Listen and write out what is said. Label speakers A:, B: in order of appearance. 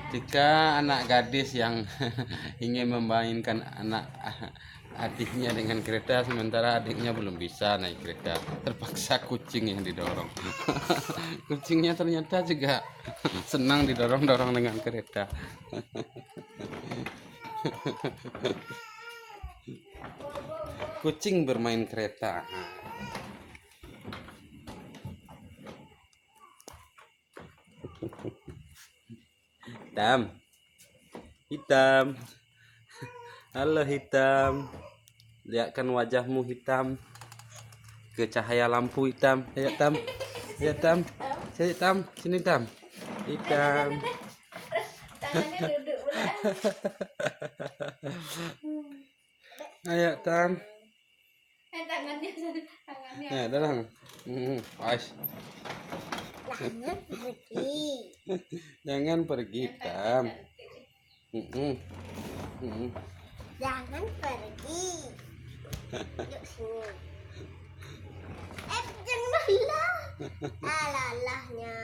A: Jika anak gadis yang ingin memainkan anak adiknya dengan kereta, sementara adiknya belum bisa naik kereta, terpaksa kucing yang didorong. Kucingnya ternyata juga senang didorong-dorong dengan kereta. Kucing bermain kereta. Hitam, hitam, halo hitam, lihatkan wajahmu hitam, ke cahaya lampu hitam. Ayo tam, ayo tam, saya tam, sini tam, hitam.
B: Tangannya duduk pula.
A: Ayo tam.
B: Tangannya.
A: Nah, dalang. Pas.
B: Jangan pergi.
A: Jangan pergi tam.
B: Jangan pergi. Yuk sini. Janganlah. Alalahnya.